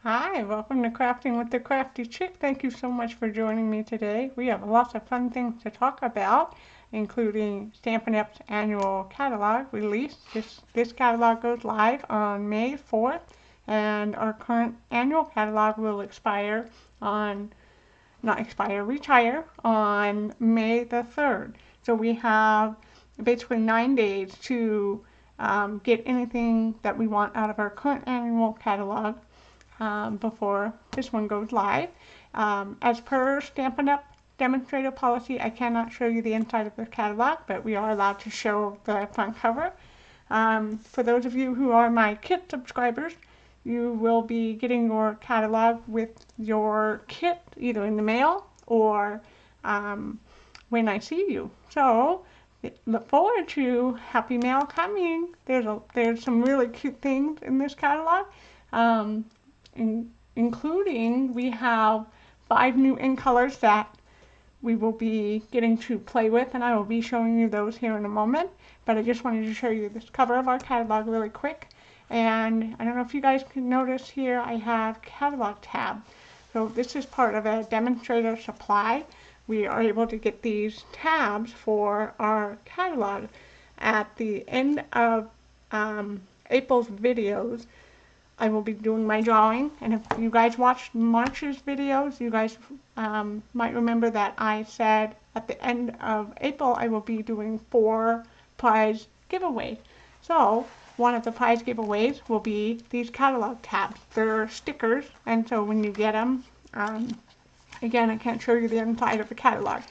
Hi, welcome to Crafting with the Crafty Chick. Thank you so much for joining me today. We have lots of fun things to talk about, including Stampin' Up's annual catalog release. This catalog goes live on May 4th, and our current annual catalog will retire on May the 3rd. So we have basically 9 days to get anything that we want out of our current annual catalog before this one goes live. As per Stampin' Up demonstrator policy, I cannot show you the inside of the catalog, but we are allowed to show the front cover. For those of you who are my kit subscribers, you will be getting your catalog with your kit either in the mail or when I see you. So look forward to Happy Mail coming. There's some really cute things in this catalog. Including we have 5 new ink colors that we will be getting to play with, and I will be showing you those here in a moment. But I just wanted to show you this cover of our catalog really quick. And I don't know if you guys can notice here, I have catalog tab. So this is part of a demonstrator supply. We are able to get these tabs for our catalog. At the end of April's videos, I will be doing my drawing, and if you guys watched March's videos, you guys might remember that I said at the end of April I will be doing 4 prize giveaways. So one of the prize giveaways will be these catalog tabs. They're stickers, and so when you get them, again, I can't show you the inside of the catalog,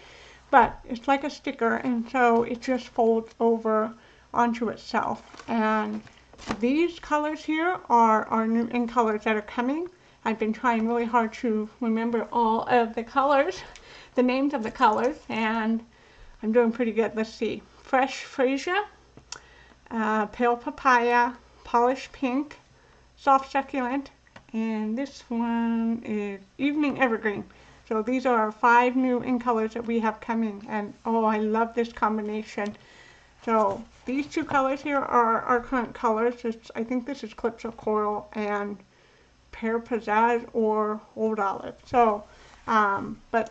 but it's like a sticker, and so it just folds over onto itself. And these colors here are our new ink colors that are coming. I've been trying really hard to remember all of the colors, the names of the colors, and I'm doing pretty good. Let's see. Fresh Freesia, Pale Papaya, Polished Pink, Soft Succulent, and this one is Evening Evergreen. So these are our 5 new ink colors that we have coming, and oh, I love this combination. So these 2 colors here are our current colors. I think this is Calypso Coral and Pear Pizzazz or Old Olive. So, but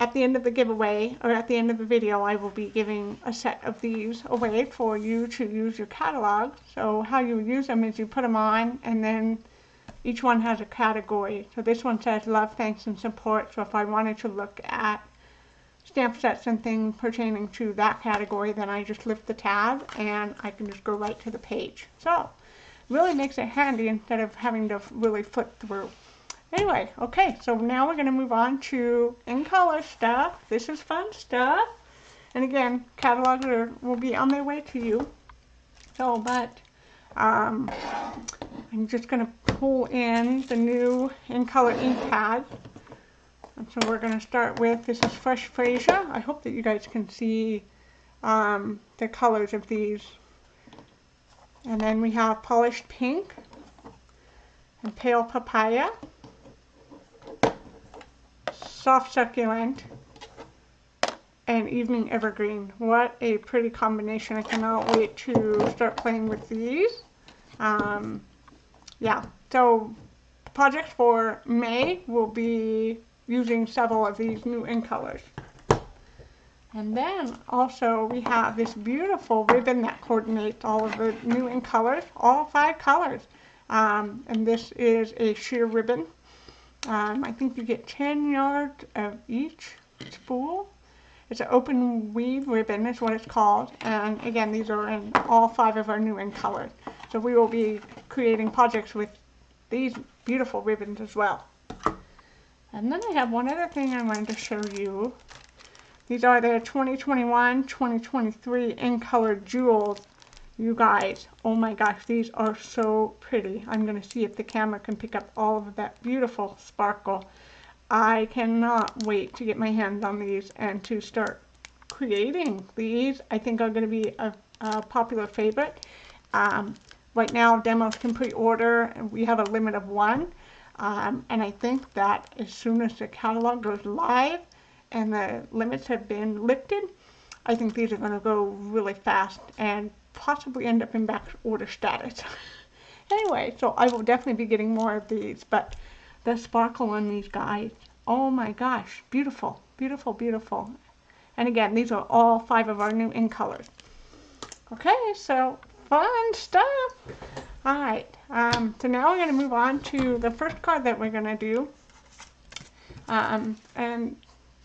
at the end of the giveaway, or at the end of the video, I will be giving a set of these away for you to use your catalog. So how you use them is you put them on, and then each one has a category. So this one says love, thanks, and support. So if I wanted to look at stamp sets and things pertaining to that category, then I just lift the tab and I can just go right to the page. So really makes it handy instead of having to really flip through. Anyway, okay, so now we're going to move on to in color stuff. This is fun stuff. And again, catalogs will be on their way to you. So, but I'm just going to pull in the new in color ink pad. And so we're going to start with, this is Fresh Freesia. I hope that you guys can see the colors of these. And then we have Polished Pink and Pale Papaya, Soft Succulent, and Evening Evergreen. What a pretty combination. I cannot wait to start playing with these. Yeah, so projects for May will be using several of these new ink colors. And then also we have this beautiful ribbon that coordinates all of the new ink colors, all 5 colors. And this is a sheer ribbon. I think you get 10 yards of each spool. It's an open weave ribbon is what it's called. And again, these are in all 5 of our new ink colors. So we will be creating projects with these beautiful ribbons as well. And then I have one other thing I wanted to show you. These are the 2021-2023 in color jewels. You guys, oh my gosh, these are so pretty. I'm going to see if the camera can pick up all of that beautiful sparkle. I cannot wait to get my hands on these and to start creating these. I think are going to be a popular favorite. Right now, demos can pre-order, and we have a limit of 1. And I think that as soon as the catalog goes live and the limits have been lifted, I think these are going to go really fast and possibly end up in back order status. Anyway, so I will definitely be getting more of these, but the sparkle on these guys, oh my gosh, beautiful, beautiful, beautiful. And again, these are all 5 of our new ink colors. Okay, so fun stuff. All right, so now we're going to move on to the first card that we're going to do. And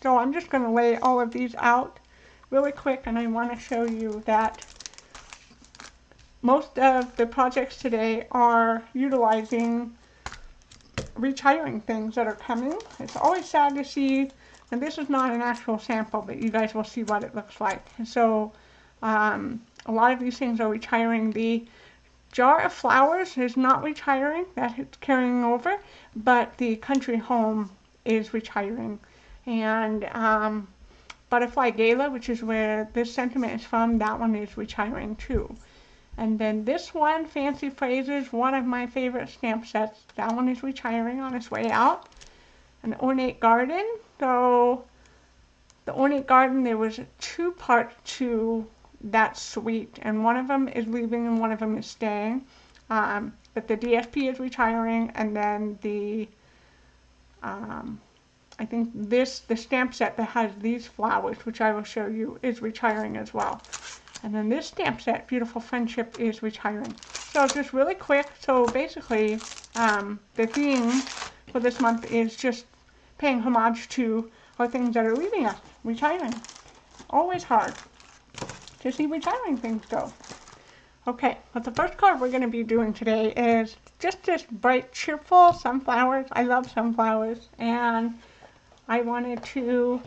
so I'm just going to lay all of these out really quick, and I want to show you that most of the projects today are utilizing retiring things that are coming. It's always sad to see, and this is not an actual sample, but you guys will see what it looks like. And so a lot of these things are retiring. The jar of flowers is not retiring, that it's carrying over, but the country home is retiring. And Butterfly Gala, which is where this sentiment is from, that one is retiring too. And then this one, Fancy Phrases, one of my favorite stamp sets, that one is retiring on its way out. An Ornate Garden, so the Ornate Garden, there was 2 parts to that suite, and one of them is leaving and one of them is staying. But the DSP is retiring, and then the I think the stamp set that has these flowers, which I will show you, is retiring as well. And then this stamp set, Beautiful Friendship, is retiring. So just really quick, so basically the theme for this month is just paying homage to our things that are leaving us, retiring. Always hard to see retiring things go. Okay, but the first card we're going to be doing today is just this bright, cheerful sunflowers. I love sunflowers, and I wanted to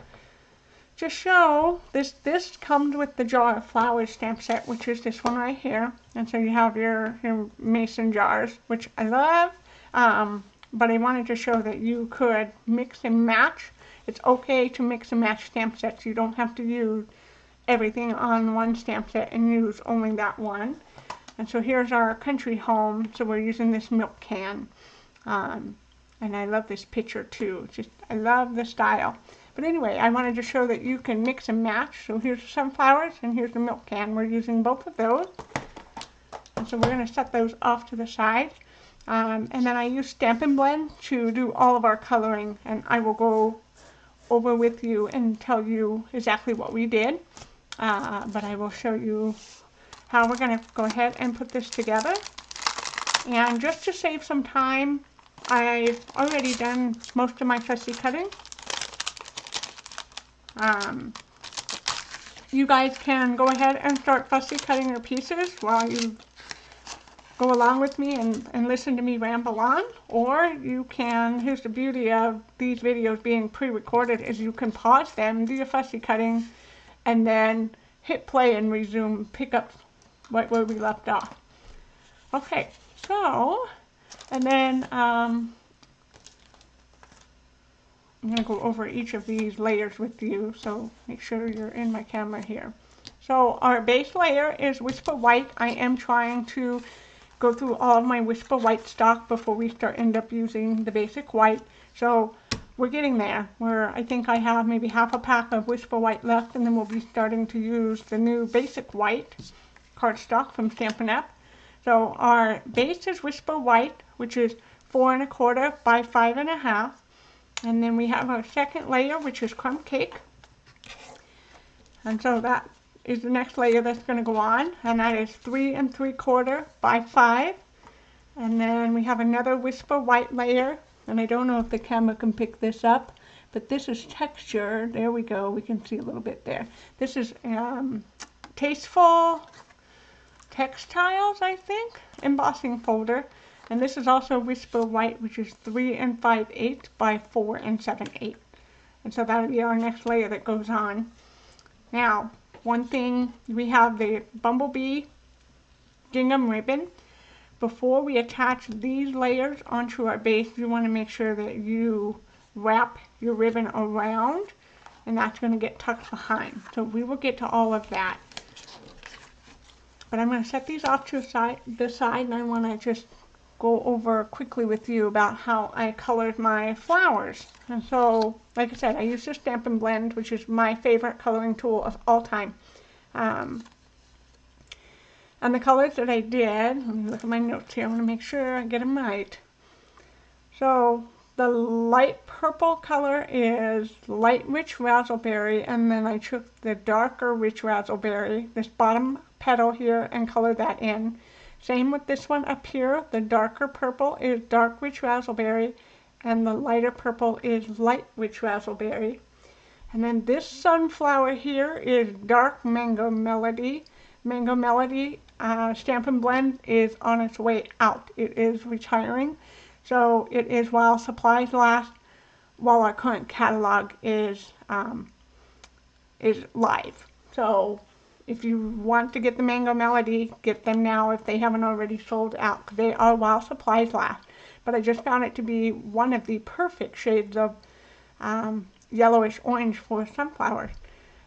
just show this. This comes with the Jar of Flowers stamp set, which is this one right here. And so you have your mason jars, which I love, but I wanted to show that you could mix and match. It's okay to mix and match stamp sets. You don't have to use everything on one stamp set and use only that one. And so here's our country home. So we're using this milk can. And I love this picture too. Just, I love the style. But anyway, I wanted to show that you can mix and match. So here's the sunflowers and here's the milk can. We're using both of those. And so we're going to set those off to the side. And then I use Stampin' Blend to do all of our coloring. And I will go over with you and tell you exactly what we did. But I will show you how we're going to go ahead and put this together. And just to save some time, I've already done most of my fussy cutting. You guys can go ahead and start fussy cutting your pieces while you go along with me and listen to me ramble on. Or you can, here's the beauty of these videos being pre-recorded, is you can pause them, do your fussy cutting, and then hit play and resume, pick up right where we left off. Okay, so, and then I'm going to go over each of these layers with you, so make sure you're in my camera here. So our base layer is Whisper White. I am trying to go through all of my Whisper White stock before we end up using the basic white. So we're getting there, where I think I have maybe half a pack of Whisper White left, and then we'll be starting to use the new basic white cardstock from Stampin' Up. So our base is Whisper White, which is 4 1/4 by 5 1/2. And then we have our second layer, which is Crumb Cake. And so that is the next layer that's going to go on, and that is 3 3/4 by 5. And then we have another Whisper White layer, and I don't know if the camera can pick this up, but this is texture. There we go, we can see a little bit there. This is Tasteful Textiles, I think, embossing folder. And this is also Whisper White, which is 3 5/8 by 4 7/8. And so that'll be our next layer that goes on. Now, one thing, we have the Bumblebee gingham ribbon. Before we attach these layers onto our base, you want to make sure that you wrap your ribbon around, and that's going to get tucked behind. So we will get to all of that. But I'm going to set these off to the side, and I want to just go over quickly with you about how I colored my flowers. And so, like I said, I use the Stampin' Blend, which is my favorite coloring tool of all time. And the colors that I did, let me look at my notes here, I want to make sure I get them right. So the light purple color is light rich razzleberry, and then I took the darker rich razzleberry, this bottom petal here, and colored that in. Same with this one up here, the darker purple is dark rich razzleberry, and the lighter purple is light rich razzleberry. And then this sunflower here is dark Mango Melody. Mango Melody Stampin' Blend is on its way out. It is retiring. So it is while supplies last, while our current catalog is live. So if you want to get the Mango Melody, get them now if they haven't already sold out. They are while supplies last. But I just found it to be one of the perfect shades of yellowish orange for sunflowers.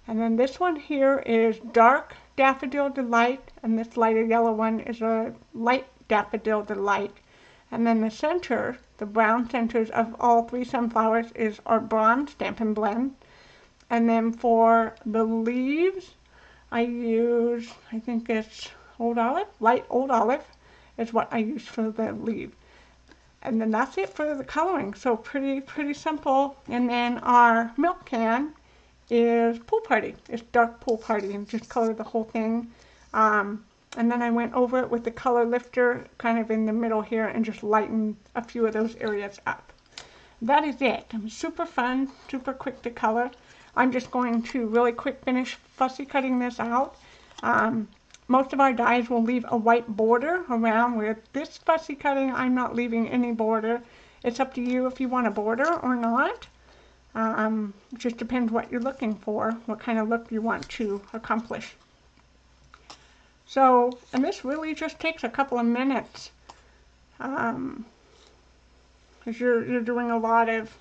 And then this one here is dark Daffodil Delight, and this lighter yellow one is a light Daffodil Delight. And then the center, the brown centers of all three sunflowers is our bronze Stampin' Blend. And then for the leaves, I use, I think it's Old Olive, light Old Olive is what I use for the leaf. And then that's it for the coloring. So pretty simple. And then our milk can is Pool Party. It's dark Pool Party, and just color the whole thing. And then I went over it with the color lifter kind of in the middle here and just lightened a few of those areas up. That is it. Super fun, super quick to color. I'm just going to really quick finish fussy cutting this out. Most of our dies will leave a white border around. With this fussy cutting, I'm not leaving any border. It's up to you if you want a border or not. It just depends what you're looking for, what kind of look you want to accomplish. So, and this really just takes a couple of minutes, because you're doing a lot of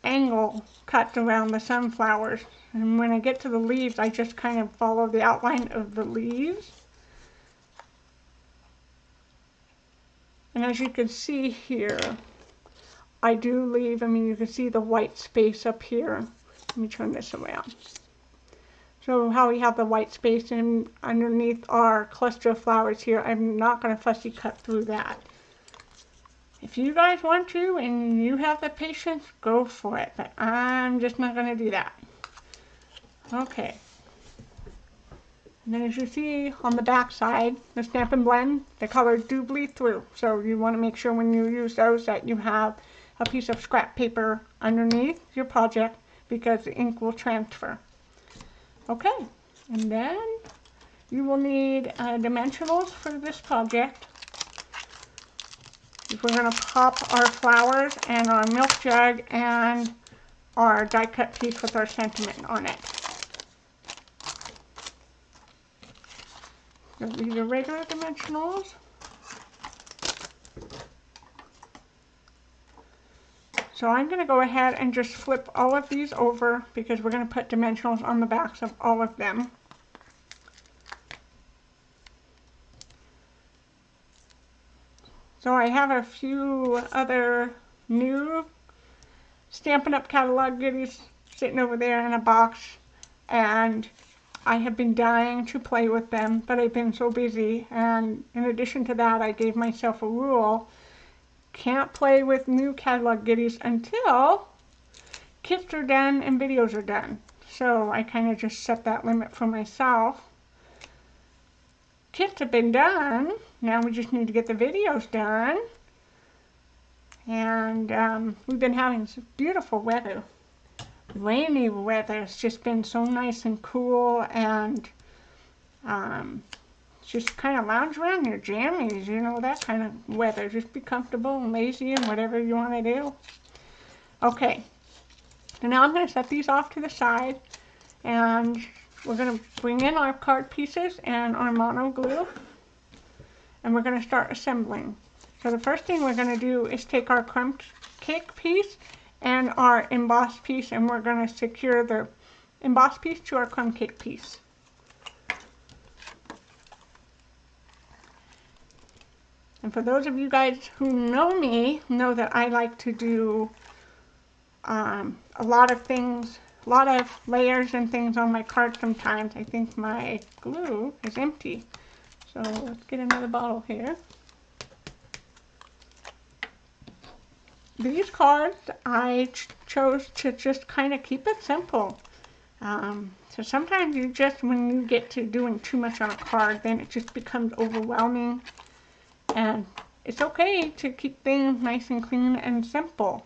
angle cuts around the sunflowers. And when I get to the leaves, I just kind of follow the outline of the leaves. And as you can see here, I do leave, I mean, you can see the white space up here. Let me turn this around. So how we have the white space and underneath our cluster of flowers here, I'm not going to fussy cut through that. If you guys want to and you have the patience, go for it. But I'm just not going to do that. Okay. And then as you see on the back side, the Stampin' Blend, the colors do bleed through. So you want to make sure when you use those that you have a piece of scrap paper underneath your project, because the ink will transfer. Okay. And then you will need dimensionals for this project. We're going to pop our flowers and our milk jug and our die cut piece with our sentiment on it. So these are regular dimensionals. So I'm going to go ahead and just flip all of these over because we're going to put dimensionals on the backs of all of them. So I have a few other new Stampin' Up! Catalog goodies sitting over there in a box, and I have been dying to play with them, but I've been so busy. And in addition to that, I gave myself a rule: can't play with new catalog goodies until kits are done and videos are done. So I kind of just set that limit for myself. Kits have been done. Now we just need to get the videos done. And we've been having some beautiful weather. Rainy weather. It's just been so nice and cool, and just kind of lounge around in your jammies, you know, that kind of weather. Just be comfortable and lazy and whatever you want to do. Okay. So now I'm going to set these off to the side, and we're going to bring in our card pieces and our mono glue, and we're going to start assembling. So the first thing we're going to do is take our crumb cake piece and our embossed piece, and we're going to secure the embossed piece to our crumb cake piece. And for those of you guys who know me, know that I like to do a lot of things, a lot of layers and things on my card sometimes. I think my glue is empty. So let's get another bottle here. These cards, I chose to just kind of keep it simple. So sometimes you just, when you get to doing too much on a card, then it just becomes overwhelming. And it's okay to keep things nice and clean and simple.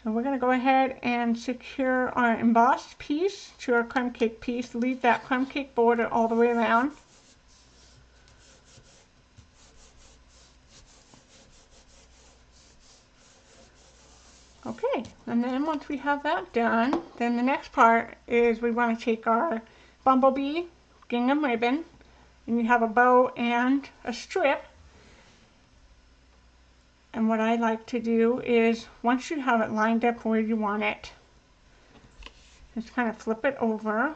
So we're going to go ahead and secure our embossed piece to our crumb cake piece. Leave that crumb cake border all the way around. Okay, and then once we have that done, then the next part is we want to take our Bumblebee gingham ribbon, and you have a bow and a strip. And what I like to do is, once you have it lined up where you want it, just kind of flip it over.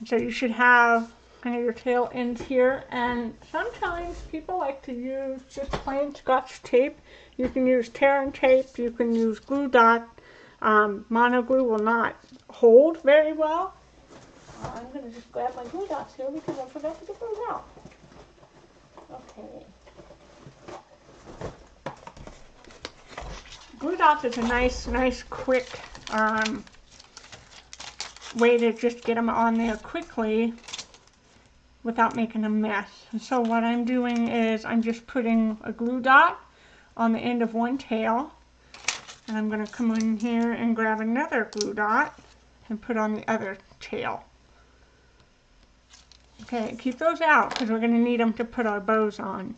And so you should have kind of your tail ends here, and sometimes people like to use just plain Scotch tape. You can use tear and tape, you can use glue dot. Mono glue will not hold very well. I'm going to just grab my glue dots here because I forgot to get those out. Okay. Glue dots is a nice quick way to just get them on there quickly without making a mess. And so what I'm doing is I'm just putting a glue dot on the end of one tail, and I'm going to come in here and grab another glue dot and put on the other tail. Okay, keep those out because we're going to need them to put our bows on.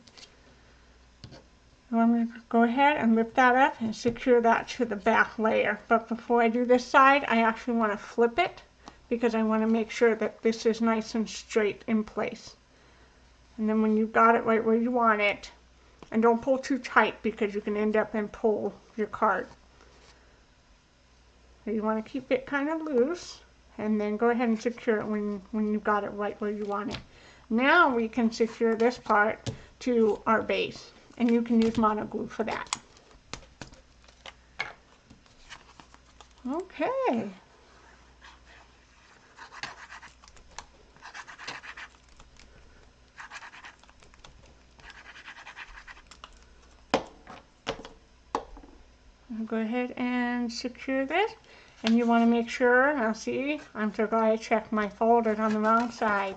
So I'm going to go ahead and lift that up and secure that to the back layer. But before I do this side, I actually want to flip it because I want to make sure that this is nice and straight in place. And then when you've got it right where you want it, and don't pull too tight because you can end up and pull your card. So you want to keep it kind of loose, and then go ahead and secure it when you've got it right where you want it. Now we can secure this part to our base, and you can use mono glue for that. Okay. I'll go ahead and secure this, and you want to make sure, now see, I'm so glad I checked my folders on the wrong side.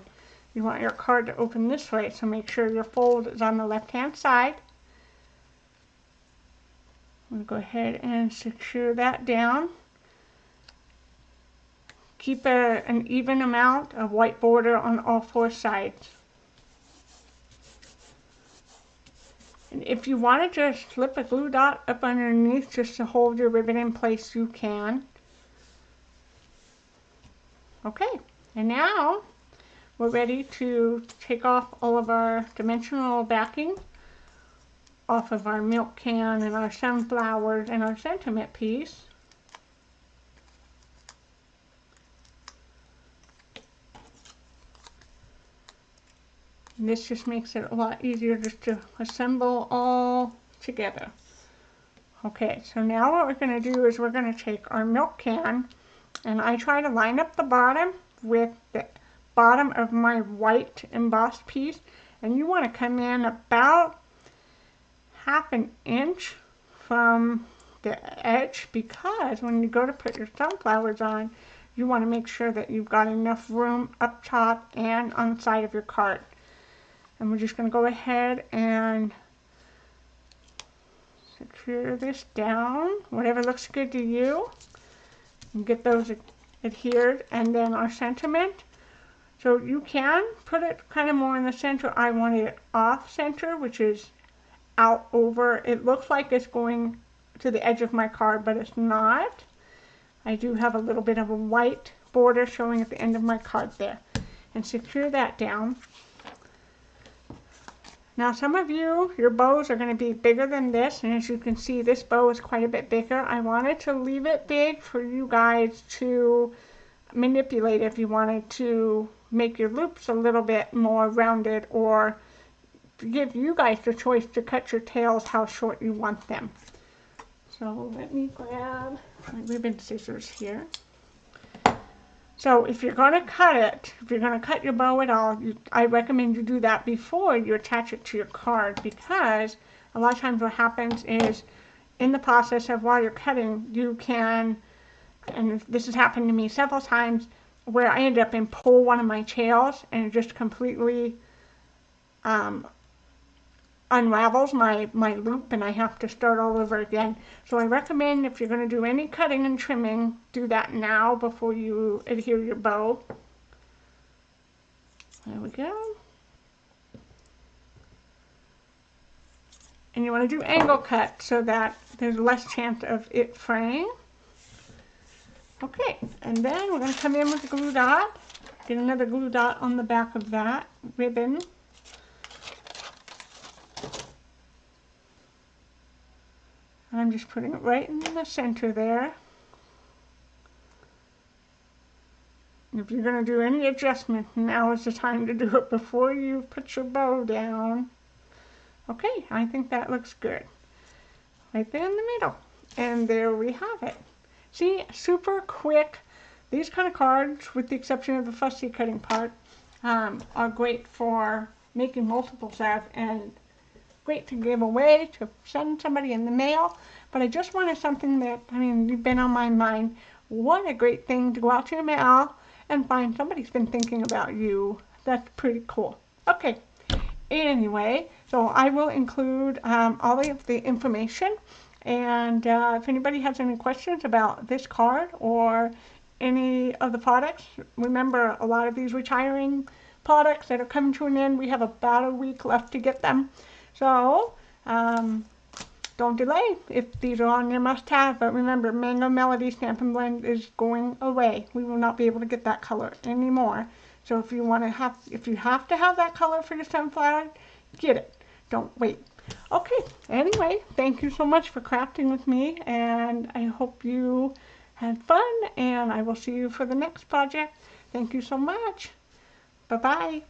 You want your card to open this way, so make sure your fold is on the left hand side. I'm going to go ahead and secure that down. Keep an even amount of white border on all four sides. And if you want to just slip a glue dot up underneath just to hold your ribbon in place, you can. Okay, and now we're ready to take off all of our dimensional backing off of our milk can and our sunflowers and our sentiment piece. And this just makes it a lot easier just to assemble all together. Okay, so now what we're going to do is we're going to take our milk can, and I try to line up the bottom with the bottom of my white embossed piece, and you want to come in about ½ an inch from the edge, because when you go to put your sunflowers on, you want to make sure that you've got enough room up top and on the side of your card. And we're just going to go ahead and secure this down, whatever looks good to you, and get those adhered. And then our sentiment, so you can put it kind of more in the center. I want it off center, which is out over. It looks like it's going to the edge of my card, but it's not. I do have a little bit of a white border showing at the end of my card there. And secure that down. Now some of you, your bows are going to be bigger than this, and as you can see, this bow is quite a bit bigger. I wanted to leave it big for you guys to manipulate if you wanted to make your loops a little bit more rounded, or give you guys the choice to cut your tails how short you want them. So let me grab my ribbon scissors here. So if you're going to cut it, if you're going to cut your bow at all, I recommend you do that before you attach it to your card, because a lot of times what happens is in the process of while you're cutting, you can, and this has happened to me several times, where I ended up in pull one of my tails and it just completely unravels my loop and I have to start all over again. So I recommend if you're going to do any cutting and trimming, do that now before you adhere your bow. There we go. And you want to do angle cut so that there's less chance of it fraying. Okay, and then we're going to come in with the glue dot. Get another glue dot on the back of that ribbon. And I'm just putting it right in the center there. And if you're going to do any adjustment, now is the time to do it before you put your bow down. Okay, I think that looks good. Right there in the middle. And there we have it. See, super quick. These kind of cards, with the exception of the fussy cutting part, are great for making multiples of and great to give away, to send somebody in the mail. But I just wanted something that, I mean, you've been on my mind. What a great thing to go out to your mail and find somebody's been thinking about you. That's pretty cool. Okay, anyway, so I will include all of the information. And if anybody has any questions about this card or any of the products, remember a lot of these retiring products that are coming to an end, we have about a week left to get them. So don't delay if these are on your must-have. But remember, Mango Melody Stampin' Blend is going away. We will not be able to get that color anymore. So if you have to have that color for your sunflower, get it. Don't wait. Okay, anyway, thank you so much for crafting with me, and I hope you had fun, and I will see you for the next project. Thank you so much. Bye-bye.